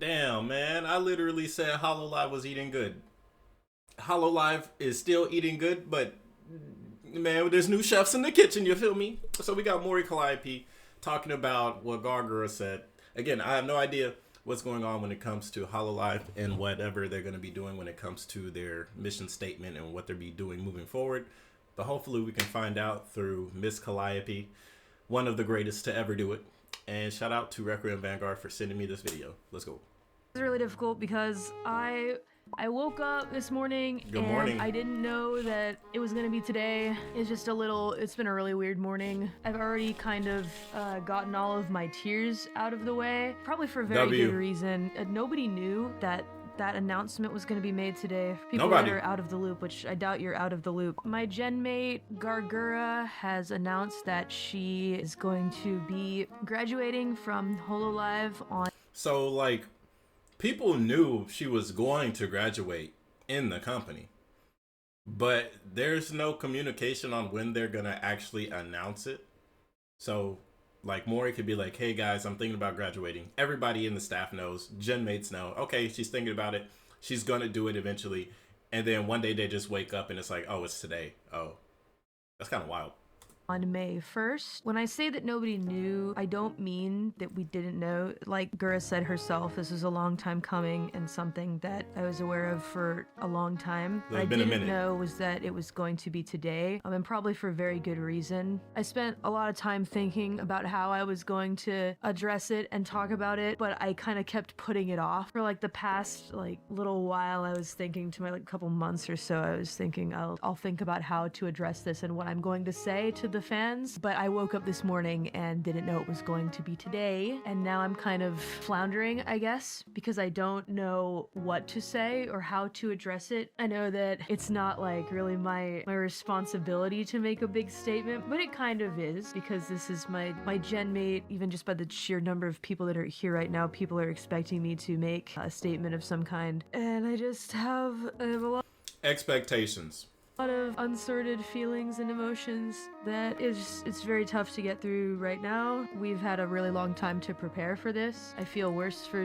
Damn, man. I literally said Hololive was eating good. Hololive is still eating good, but man, there's new chefs in the kitchen, you feel me? So we got Mori Calliope talking about what Gura said. Again, I have no idea what's going on when it comes to Hololive and whatever they're going to be doing when it comes to their mission statement and what they'll be doing moving forward. But hopefully we can find out through Miss Calliope, one of the greatest to ever do it. And shout out to Requiem Vanguard for sending me this video. Let's go. It's really difficult because I woke up this morning Good morning. I didn't know that it was gonna be today. It's been a really weird morning. I've already kind of gotten all of my tears out of the way, probably for a very good reason. Nobody knew that announcement was going to be made today. People that are out of the loop, which I doubt you're out of the loop. My gen mate, Gura, has announced that she is going to be graduating from Hololive on... So, like, people knew she was going to graduate in the company, but there's no communication on when they're going to actually announce it. So, like, Mori could be like, hey guys, I'm thinking about graduating. Everybody in the staff knows, gen mates know, okay, she's thinking about it. She's going to do it eventually. And then one day they just wake up and it's like, oh, it's today. Oh, that's kind of wild. On May 1st. When I say that nobody knew, I don't mean that we didn't know. Like Gura said herself, this was a long time coming and something that I was aware of for a long time. What I didn't know was that it was going to be today, and probably for very good reason. I spent a lot of time thinking about how I was going to address it and talk about it, but I kind of kept putting it off. For like the past little while, I was thinking to my couple months or so, I was thinking I'll think about how to address this and what I'm going to say to the fans, but I woke up this morning and didn't know it was going to be today, and now I'm kind of floundering, I guess, because I don't know what to say or how to address it. I know that it's not like really my responsibility to make a big statement, but it kind of is, because this is my gen mate. Even just by the sheer number of people that are here right now, people are expecting me to make a statement of some kind, and I have a lot expectations. A lot of unsorted feelings and emotions that it's very tough to get through right now. We've had a really long time to prepare for this. I feel worse for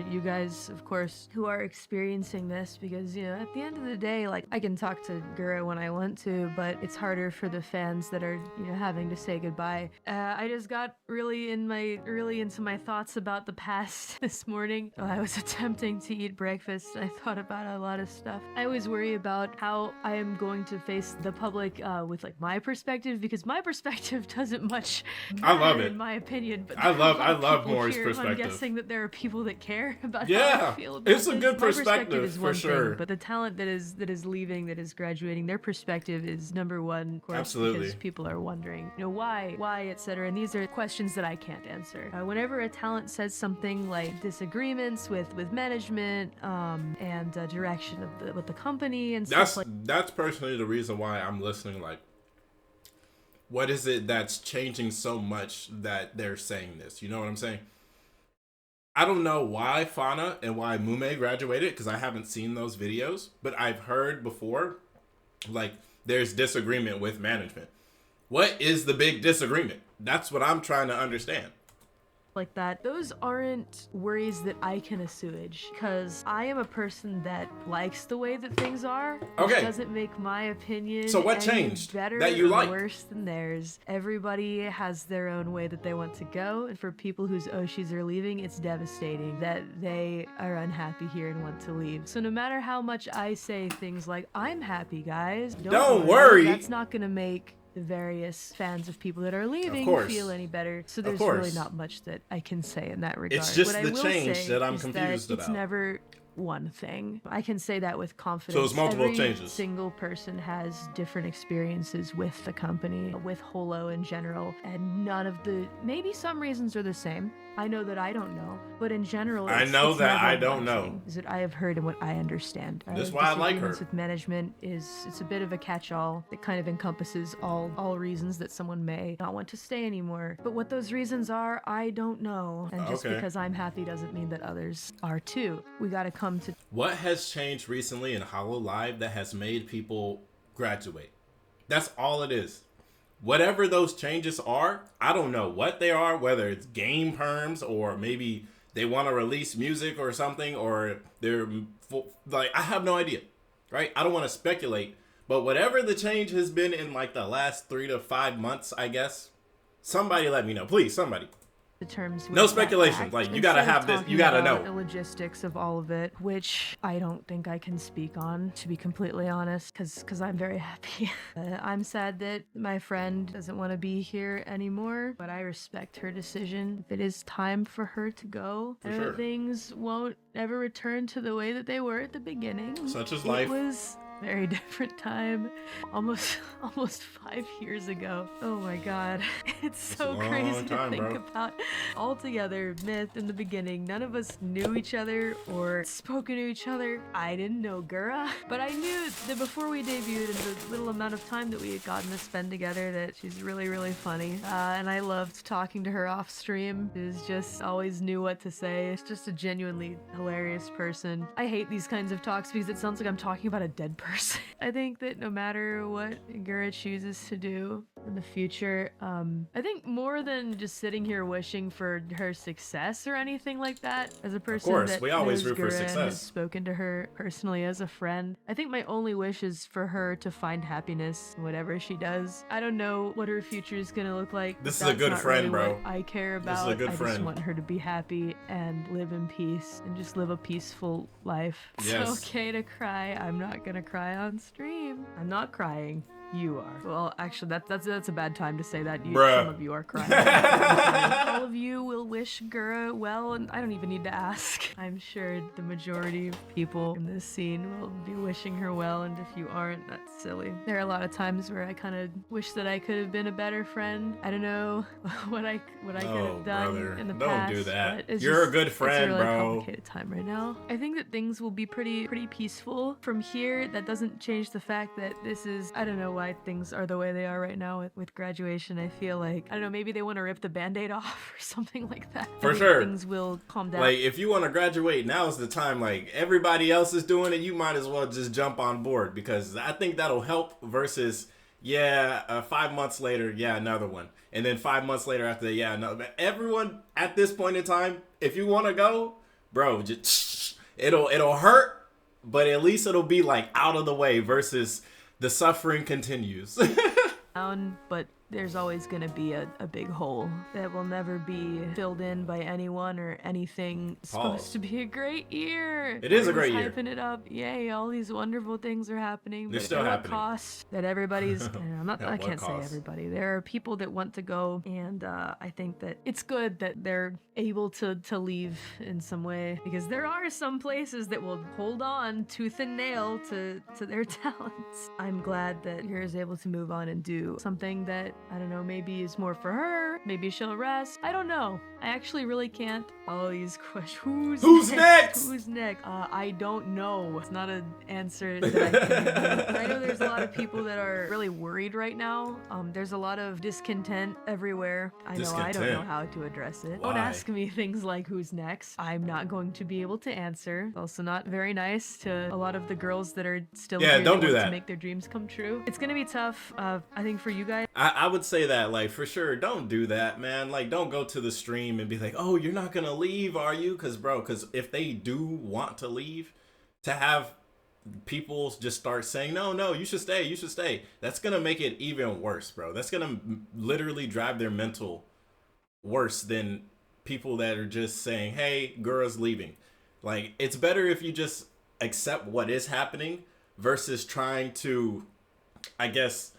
you guys, of course, who are experiencing this, because, you know, at the end of the day, like, I can talk to Gura when I want to, but it's harder for the fans that are, you know, having to say goodbye. I just got really into my thoughts about the past this morning. I was attempting to eat breakfast. I thought about a lot of stuff. I always worry about how I am going to face the public with like my perspective, because my perspective doesn't much matter, I love it, in my opinion, but I love Maury's perspective. I'm guessing that there are people that care about how I feel about it's a good perspective is for one sure thing, but the talent that is leaving, that is graduating, their perspective is number one, of course. Absolutely. Because people are wondering, you know, why, etc. And these are questions that I can't answer. Whenever a talent says something like disagreements with management and direction of with the company and stuff like that's personally the reason why I'm listening. Like, what is it that's changing so much that they're saying this? You know what I'm saying? I don't know why Fauna and why Mume graduated, because I haven't seen those videos, but I've heard before, like, there's disagreement with management. What is the big disagreement? That's what I'm trying to understand. Like that. Those aren't worries that I can assuage, because I am a person that likes the way that things are. Okay. Which doesn't make my opinion so what changed better that you or like? Worse than theirs. Everybody has their own way that they want to go, and for people whose Oshis are leaving, it's devastating that they are unhappy here and want to leave. So no matter how much I say things like, I'm happy, guys, don't worry, that's not gonna make the various fans of people that are leaving feel any better. So there's really not much that I can say in that regard. It's just what the change that I'm confused about. It's never one thing. I can say that with confidence. So it's multiple Every changes. Single person has different experiences with the company, with Holo in general, and maybe some reasons are the same. I know that I don't know, but in general, I know that I don't know. Is that I have heard and what I understand. That's why I like her. With management it's a bit of a catch-all that kind of encompasses all reasons that someone may not want to stay anymore. But what those reasons are, I don't know. And just because I'm happy doesn't mean that others are too. We got to come to. What has changed recently in Hololive that has made people graduate? That's all it is. Whatever those changes are, I don't know what they are, whether it's game perms or maybe they want to release music or something, or they're like, I have no idea, right? I don't want to speculate, but whatever the change has been in like the last 3 to 5 months, I guess, somebody let me know, please, somebody. The terms no speculation. Like, you gotta have this. You gotta know the logistics of all of it, which I don't think I can speak on, to be completely honest, because I'm very happy. I'm sad that my friend doesn't want to be here anymore, but I respect her decision. If it is time for her to go, sure. Things won't ever return to the way that they were at the beginning. Such is life. It was very different time, almost 5 years ago. Oh my god, it's so crazy to think about. Altogether, Myth in the beginning, none of us knew each other or spoken to each other. I didn't know Gura, but I knew that before we debuted, in the little amount of time that we had gotten to spend together, that she's really, really funny, and I loved talking to her off stream. She just always knew what to say. It's just a genuinely hilarious person. I hate these kinds of talks because it sounds like I'm talking about a dead person. I think that no matter what Gura chooses to do in the future, I think more than just sitting here wishing for her success or anything like that, as a person that we always knows root for Gura and success. has spoken to her personally as a friend, I think my only wish is for her to find happiness in whatever she does. I don't know what her future is gonna look like. This is a good friend, really bro. What I care about. This is a good friend. I just want her to be happy and live in peace and just live a peaceful life. Yes. It's okay to cry. I'm not gonna cry on stream. I'm not crying. You are. Well, actually, that's a bad time to say that. Some of you are crying. All of you will wish Gura well, and I don't even need to ask. I'm sure the majority of people in this scene will be wishing her well, and if you aren't, that's silly. There are a lot of times where I kind of wish that I could have been a better friend. I don't know what I could have done in the past. Don't do that. You're a good friend, it's a really bro. complicated time right now. I think that things will be pretty peaceful from here. That doesn't change the fact that this is, I don't know why things are the way they are right now with graduation. I feel like, I don't know, maybe they want to rip the band-aid off or something like that. For sure. Things will calm down. Like, if you want to graduate, now's the time. Like, everybody else is doing it, you might as well just jump on board, because I think that'll help versus, 5 months later, another one. And then 5 months later after that, another. But everyone at this point in time, if you want to go, bro, just it'll hurt, but at least it'll be like out of the way versus the suffering continues. But there's always going to be a big hole that will never be filled in by anyone or anything. It's supposed to be a great year. It is a great year. Hyping it up. Yay, all these wonderful things are happening. They're but still at what happening. cost that everybody's... I can't say cost? everybody. There are people that want to go, and I think that it's good that they're able to leave in some way, because there are some places that will hold on tooth and nail to their talents. I'm glad that Gura is able to move on and do something that, I don't know, maybe is more for her, maybe she'll rest. I don't know. I actually really can't follow these questions. Who's next? Who's next? I don't know. It's not an answer that I can give. I know there's a lot of people that are really worried right now. There's a lot of discontent everywhere. I don't know how to address it. Why? Don't ask me things like who's next. I'm not going to be able to answer. Also not very nice to a lot of the girls that are still here don't do want that. to make their dreams come true. It's gonna be tough. I think for you guys. I would say that, like, for sure, don't do that, man. Like, don't go to the stream and be like, oh, you're not gonna leave, are you? Because if they do want to leave, to have people just start saying, no, you should stay, that's gonna make it even worse, bro. That's gonna literally drive their mental worse than people that are just saying, hey, Gura's leaving. Like, it's better if you just accept what is happening versus trying to, I guess,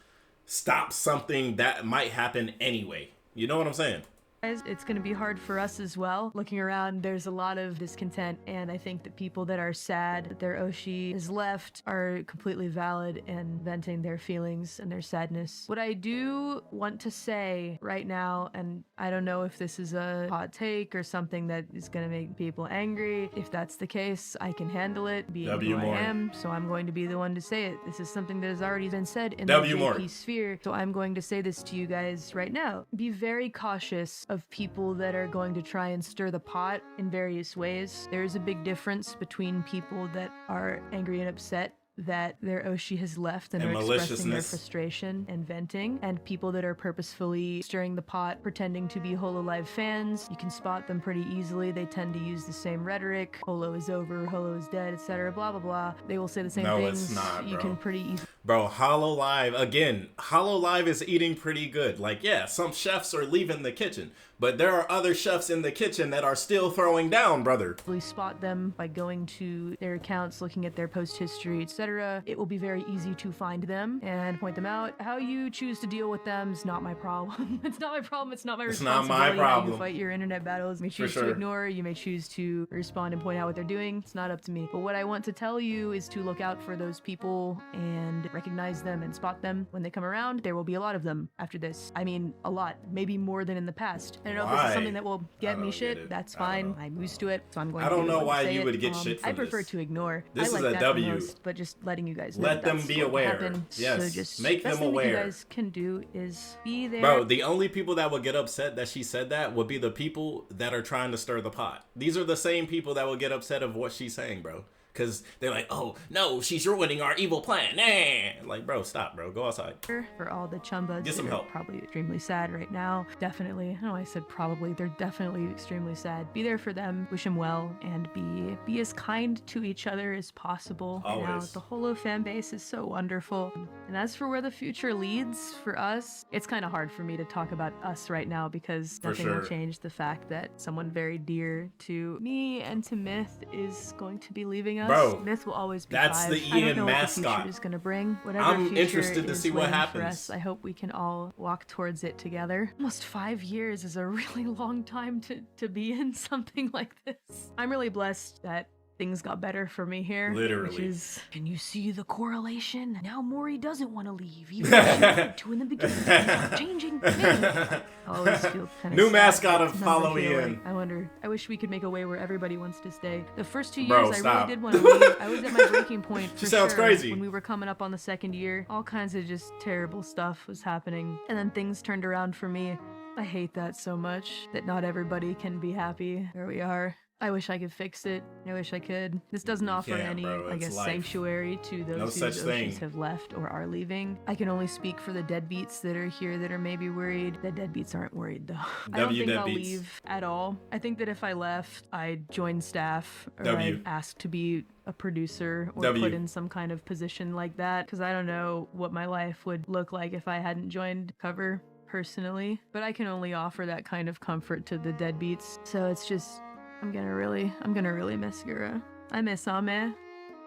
stop something that might happen anyway. You know what I'm saying? It's going to be hard for us as well. Looking around, there's a lot of discontent, and I think that people that are sad that their Oshi is left are completely valid in venting their feelings and their sadness. What I do want to say right now, and I don't know if this is a hot take or something that is going to make people angry. If that's the case, I can handle it, being who I am, so I'm going to be the one to say it. This is something that has already been said in the JP sphere, so I'm going to say this to you guys right now. Be very cautious of people that are going to try and stir the pot in various ways. There is a big difference between people that are angry and upset that their Oshi has left and And are expressing their maliciousness. frustration and venting, and people that are purposefully stirring the pot, pretending to be Hololive fans. You can spot them pretty easily. They tend to use the same rhetoric. Holo is over, Holo is dead, etc. Blah, blah, blah. They will say the same No, things. it's not, You bro. can pretty easily... Bro, Hololive, again, Hololive is eating pretty good. Like, yeah, some chefs are leaving the kitchen, but there are other chefs in the kitchen that are still throwing down, brother. We spot them by going to their accounts, looking at their post history, etc. It will be very easy to find them and point them out. How you choose to deal with them is not my problem. It's not my problem. It's not my It's not responsibility. my How problem. you fight your internet battles. You may choose sure. to ignore. You may choose to respond and point out what they're doing. It's not up to me. But what I want to tell you is to look out for those people and recognize them and spot them when they come around. There will be a lot of them after this. I mean, a lot. Maybe more than in the past. I don't know if this Why? is something that will I get me don't shit. get it. That's I don't fine. know. I'm used to it, so I'm going I to don't be the know one to why say you it. would get shit from I prefer this. to ignore. This I is like a that W. the most, but just letting you guys know Let them that's be what aware. happened. Yes, So just make best them thing that you aware. guys can do is be there. Bro, the only people that would get upset that she said that would be the people that are trying to stir the pot. These are the same people that will get upset of what she's saying, bro. Because they're like, oh, no, she's ruining our evil plan. Nah. Like, bro, stop, bro. Go outside. For all the chumbas Get some that are help. probably extremely sad right now. Definitely, I know I said probably, they're definitely extremely sad. Be there for them, wish them well, and be as kind to each other as possible. Right now, Always. the Holo fan base is so wonderful. And as for where the future leads for us, it's kind of hard for me to talk about us right now because For nothing sure. will change the fact that someone very dear to me and to Myth is going to be leaving us. Bro, Myth will always be that's 5. the I don't Ian know what the mascot. future is going to bring. Whatever I'm future interested to is see what waiting for happens. us, I hope we can all walk towards it together. Almost 5 years is a really long time to be in something like this. I'm really blessed that things got better for me here. Which Literally. is, can you see the correlation? Now Mori doesn't want to leave, even though she wanted to in the beginning. It's not changing. I always feel kind of New mascot of Halloween. I wonder. I wish we could make a way where everybody wants to stay. The first 2 years, Bro, I stop. really did want to leave. I was at my breaking point for She sounds sure. crazy. When we were coming up on the second year, all kinds of just terrible stuff was happening, and then things turned around for me. I hate that so much, that not everybody can be happy where we are. I wish I could fix it. I wish I could. This doesn't offer can't, any, bro. I It's guess, life. sanctuary to those No whose such thing. Oshis have left or are leaving. I can only speak for the deadbeats that are here that are maybe worried. The deadbeats aren't worried, though. I don't think I'll deadbeats. leave at all. I think that if I left, I'd join staff or W. I'd ask to be a producer or W. put in some kind of position like that, because I don't know what my life would look like if I hadn't joined Cover personally. But I can only offer that kind of comfort to the deadbeats. So it's just, I'm gonna really miss Gura. I miss Ame.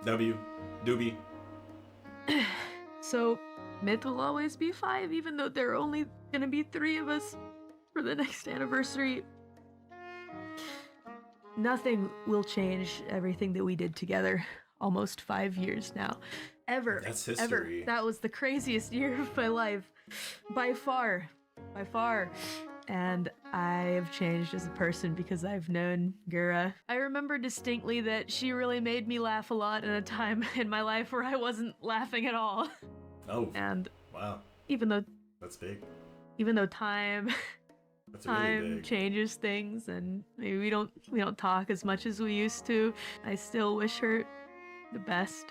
W. Doobie. So Myth will always be 5, even though there are only gonna be 3 of us for the next anniversary. Nothing will change everything that we did together. Almost 5 years now. Ever. That's Ever. history. That was the craziest year of my life. By far. By far. And I have changed as a person because I've known Gura. I remember distinctly that she really made me laugh a lot in a time in my life where I wasn't laughing at all. Oh, And wow. even though time That's really big. changes things and maybe we don't talk as much as we used to, I still wish her the best.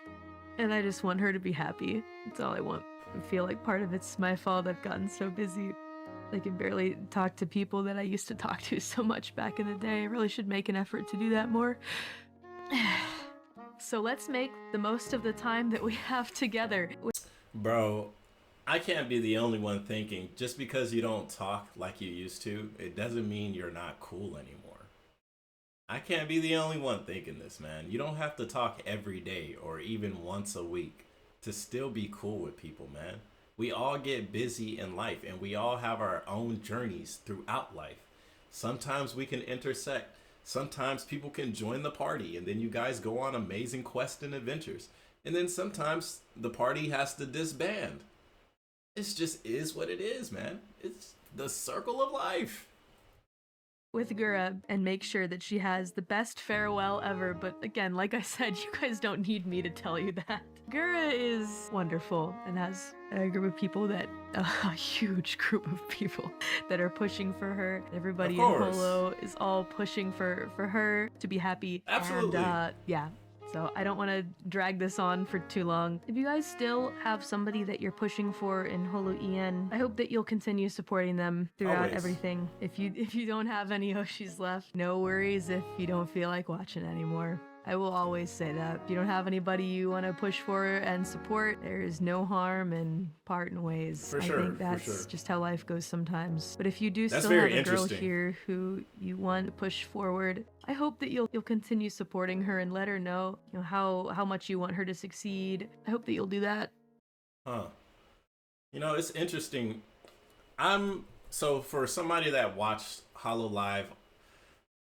And I just want her to be happy. That's all I want. I feel like part of it's my fault. I've gotten so busy. I can barely talk to people that I used to talk to so much back in the day. I really should make an effort to do that more. So let's make the most of the time that we have together. Bro, I can't be the only one thinking just because you don't talk like you used to, it doesn't mean you're not cool anymore. I can't be the only one thinking this, man. You don't have to talk every day or even once a week to still be cool with people, man. We all get busy in life and we all have our own journeys throughout life. Sometimes we can intersect. Sometimes people can join the party and then you guys go on amazing quests and adventures. And then sometimes the party has to disband. It just is what it is, man. It's the circle of life. With Gura and make sure that she has the best farewell ever. But again, like I said, you guys don't need me to tell you that. Gura is wonderful and has a group of people a huge group of people that are pushing for her. Everybody in Of course. Holo is all pushing for her to be happy. Absolutely. And yeah. So I don't want to drag this on for too long. If you guys still have somebody that you're pushing for in Holo EN, I hope that you'll continue supporting them throughout Always. everything. If you don't have any Yoshis left, no worries if you don't feel like watching anymore. I will always say that. If you don't have anybody you want to push for and support, there is no harm in parting ways. For sure, I think that's for sure. just how life goes sometimes. But if you do That's still have very a girl interesting. here who you want to push forward, I hope that you'll continue supporting her and let her know, how much you want her to succeed. I hope that you'll do that. Huh. It's interesting. So for somebody that watched Hololive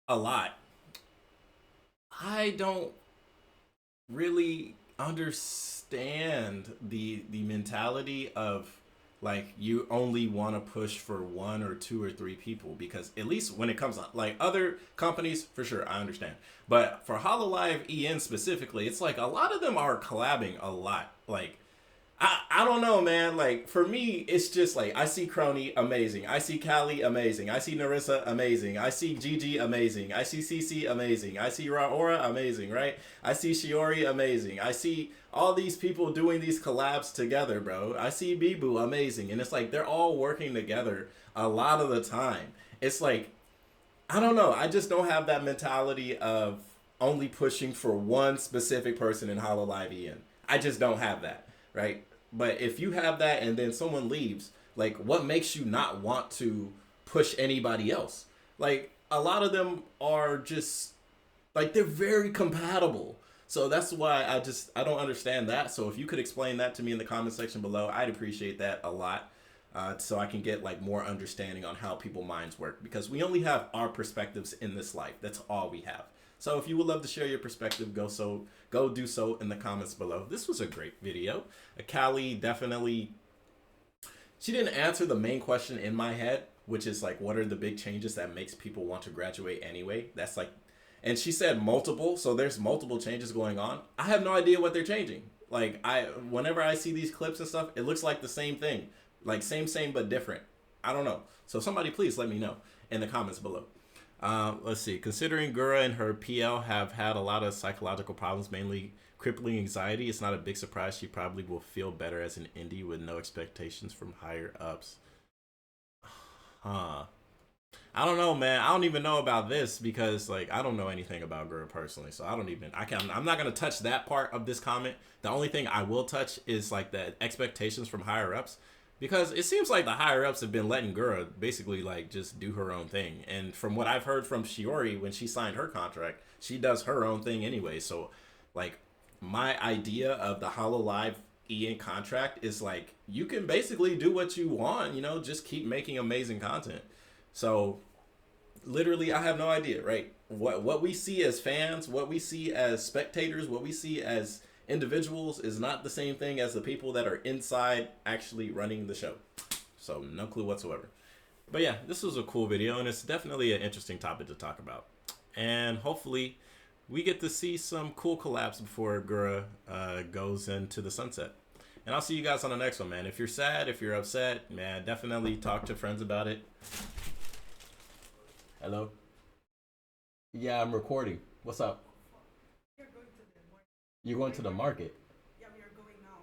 a lot, I don't really understand the mentality of like you only want to push for 1 or 2 or 3 people, because at least when it comes to like other companies, for sure I understand, but for Hololive EN specifically, it's like a lot of them are collabing a lot. Like I don't know, man. Like, for me, it's just like, I see Crony, amazing. I see Calli, amazing. I see Narissa, amazing. I see Gigi, amazing. I see CC, amazing. I see Raora, amazing, right? I see Shiori, amazing. I see all these people doing these collabs together, bro. I see Bibu, amazing. And it's like, they're all working together a lot of the time. It's like, I don't know. I just don't have that mentality of only pushing for one specific person in Hololive EN. I just don't have that, right? But if you have that and then someone leaves, like, what makes you not want to push anybody else? Like, a lot of them are just, like, they're very compatible. So that's why I don't understand that. So if you could explain that to me in the comment section below, I'd appreciate that a lot. So I can get, like, more understanding on how people's minds work. Because we only have our perspectives in this life. That's all we have. So if you would love to share your perspective, go do so in the comments below. This was a great video. Calli definitely, she didn't answer the main question in my head, which is like, what are the big changes that makes people want to graduate anyway? That's like, and she said multiple, so there's multiple changes going on. I have no idea what they're changing. Like, whenever I see these clips and stuff, it looks like the same thing. Like, same, but different. I don't know. So somebody please let me know in the comments below. Let's see. Considering Gura and her PL have had a lot of psychological problems, mainly crippling anxiety, it's not a big surprise she probably will feel better as an indie with no expectations from higher ups. Huh. I don't know, man. I don't even know about this because, like, I don't know anything about Gura personally, so I'm not gonna touch that part of this comment. The only thing I will touch is like the expectations from higher ups. Because it seems like the higher-ups have been letting Gura basically, like, just do her own thing. And from what I've heard from Shiori, when she signed her contract, she does her own thing anyway. So, like, my idea of the Hololive EN contract is, like, you can basically do what you want, just keep making amazing content. So, literally, I have no idea, right? What we see as fans, what we see as spectators, what we see as individuals is not the same thing as the people that are inside actually running the show. So no clue whatsoever. But yeah, this was a cool video and it's definitely an interesting topic to talk about. And hopefully we get to see some cool collabs before Gura goes into the sunset. And I'll see you guys on the next one, man. If you're sad, if you're upset, man, definitely talk to friends about it. Hello? Yeah, I'm recording. What's up? You're going to the market? Yeah, we are going now.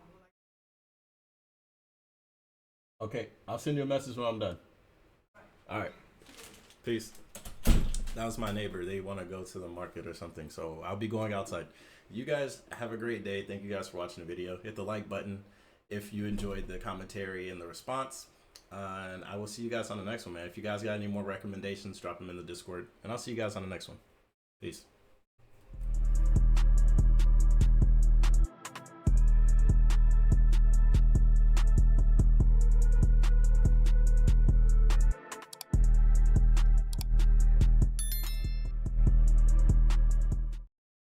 Okay, I'll send you a message when I'm done. All right. Peace. That was my neighbor. They want to go to the market or something, so I'll be going outside. You guys have a great day. Thank you guys for watching the video. Hit the like button if you enjoyed the commentary and the response. And I will see you guys on the next one, man. If you guys got any more recommendations, drop them in the Discord. And I'll see you guys on the next one. Peace.